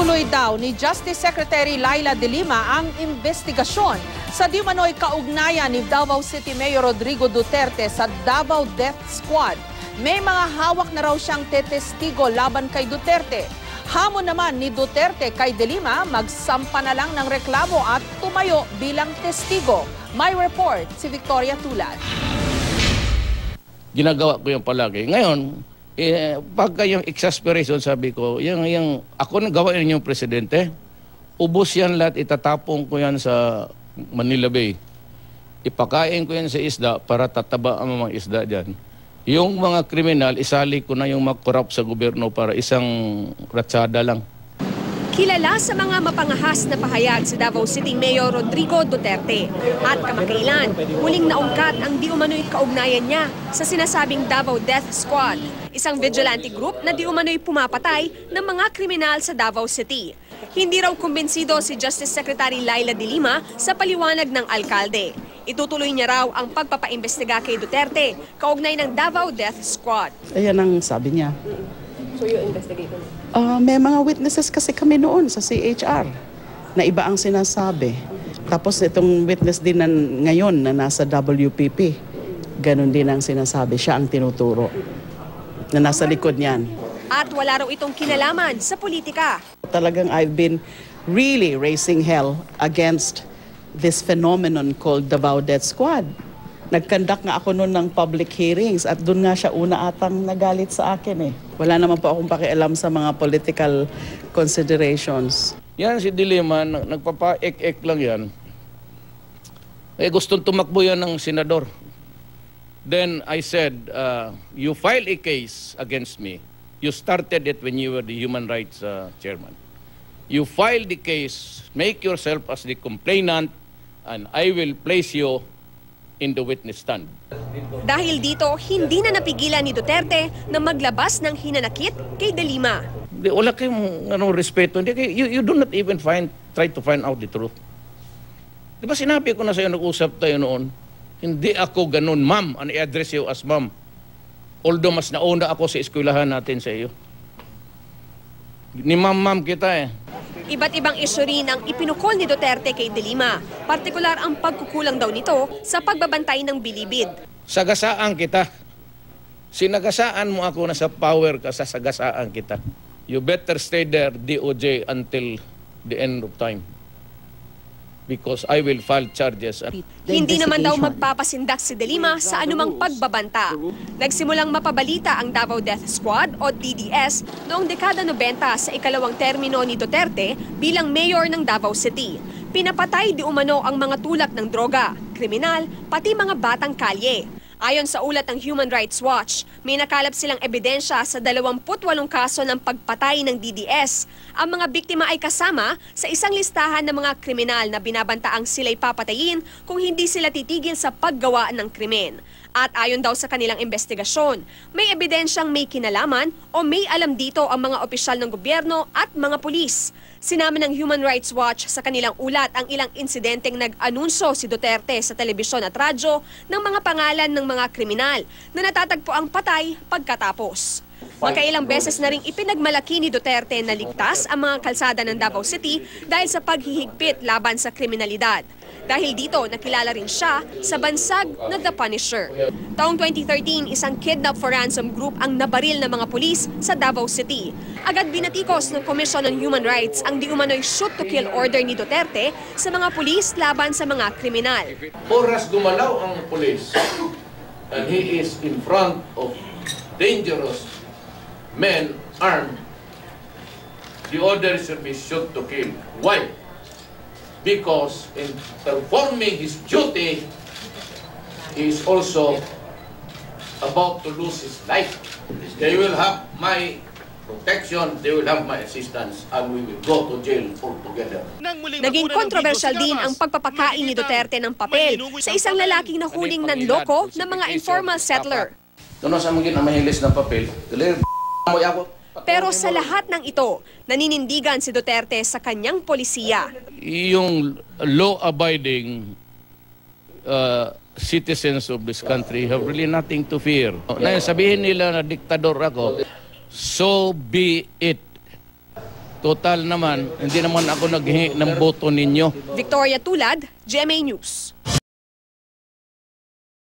Itutuloy daw ni Justice Secretary Laila De Lima ang investigasyon sa di umano'y kaugnayan ni Davao City Mayor Rodrigo Duterte sa Davao Death Squad. May mga hawak na raw siyang tetestigo laban kay Duterte. Hamon naman ni Duterte kay De Lima, magsampa na lang ng reklamo at tumayo bilang testigo. May report si Victoria Tulad. Ginagawa ko yung palagi. Ngayon, pagka yung exasperation, sabi ko, yung ako nang gawain yung presidente, ubos yan lahat, itatapong ko yan sa Manila Bay. Ipakain ko yan sa isda para tataba ang mga isda dyan. Yung mga kriminal, isali ko na yung mga corrupt sa gobyerno para isang ratsada lang. Kilala sa mga mapangahas na pahayag si Davao City Mayor Rodrigo Duterte. At kamakailan, huling naungkat ang di umano'y kaugnayan niya sa sinasabing Davao Death Squad, isang vigilante group na di umano'y pumapatay ng mga kriminal sa Davao City. Hindi raw kumbinsido si Justice Secretary Laila De Lima sa paliwanag ng alkalde. Itutuloy niya raw ang pagpapaimbestiga kay Duterte kaugnay ng Davao Death Squad. Ayan ang sabi niya. So you investigate him? May mga witnesses kasi kami noon sa CHR na iba ang sinasabi. Tapos itong witness din na ngayon na nasa WPP, ganun din ang sinasabi. Siya ang tinuturo na nasa likod niyan. At wala raw itong kinalaman sa politika. Talagang I've been really raising hell against this phenomenon called Davao Death Squad. Nag-conduct nga ako noon ng public hearings at doon nga siya una atang nagalit sa akin eh. Wala naman po akong pakialam sa mga political considerations. Yan si De Lima, nagpapa-ek-ek lang yan. Gustong tumakbo yan ng senador. Then I said, you file a case against me. You started it when you were the human rights chairman. You file the case, make yourself as the complainant, and I will place you in the witness stand. Dahil dito, hindi na napigilan ni Duterte na maglabas ng hinanakit kay De Lima. Wala kayong respeto. You do not even try to find out the truth. Di ba sinabi ko na sa'yo, nag-usap tayo noon, hindi ako ganun, ma'am, and I-address you as ma'am. Although mas nauna ako sa eskwelahan natin sa iyo. Ni ma'am kita eh. Iba't ibang isyu rin ang ipinukol ni Duterte kay De Lima. Partikular ang pagkukulang daw nito sa pagbabantay ng bilibid. Sagasaan kita. Sinagasaan mo ako na sa power ka, sa sagasaan kita. You better stay there, DOJ, until the end of time. Because I will file charges. Hindi naman daw magpapasindak si De Lima sa anumang pagbabanta. Nagsimulang mapabalita ang Davao Death Squad o DDS noong dekada 90 sa ikalawang termino ni Duterte bilang mayor ng Davao City. Pinapatay di umano ang mga tulak ng droga, kriminal, pati mga batang kalye. Ayon sa ulat ng Human Rights Watch, may nakalap silang ebidensya sa 28 kaso ng pagpatay ng DDS. Ang mga biktima ay kasama sa isang listahan ng mga kriminal na binabantaang sila'y papatayin kung hindi sila titigil sa paggawa ng krimen. At ayon daw sa kanilang investigasyon, may ebidensyang may kinalaman o may alam dito ang mga opisyal ng gobyerno at mga pulis. Sinama ng Human Rights Watch sa kanilang ulat ang ilang insidenteng nag-anunsyo si Duterte sa telebisyon at radyo ng mga pangalan ng mga kriminal na natatagpo ang patay pagkatapos. Magkailang beses na ring ipinagmalaki ni Duterte na ligtas ang mga kalsada ng Davao City dahil sa paghihigpit laban sa kriminalidad. Dahil dito, nakilala rin siya sa bansag na The Punisher. Taong 2013, isang kidnap for ransom group ang nabaril ng mga pulis sa Davao City. Agad binatikos ng Commission on Human Rights ang di umano'y shoot-to-kill order ni Duterte sa mga pulis laban sa mga kriminal. Oras gumalaw ang pulis and he is in front of dangerous men armed, the order should be shoot to kill. Why? Because in performing his duty, he is also about to lose his life. They will have my protection, they will have my assistance, and we will go to jail altogether. Naging kontrobersyal din ang pagpapakain ni Duterte ng papel sa isang lalaking nahuling nanloko ng mga informal settler. Tuno sa mga mahilis ng papel, Pero sa lahat ng ito, naninindigan si Duterte sa kanyang polisiya. Yung law-abiding citizens of this country have really nothing to fear. Na sabihin nila na diktador ako, so be it. Total naman, hindi naman ako naghingi ng boto ninyo. Victoria Tulad, GMA News.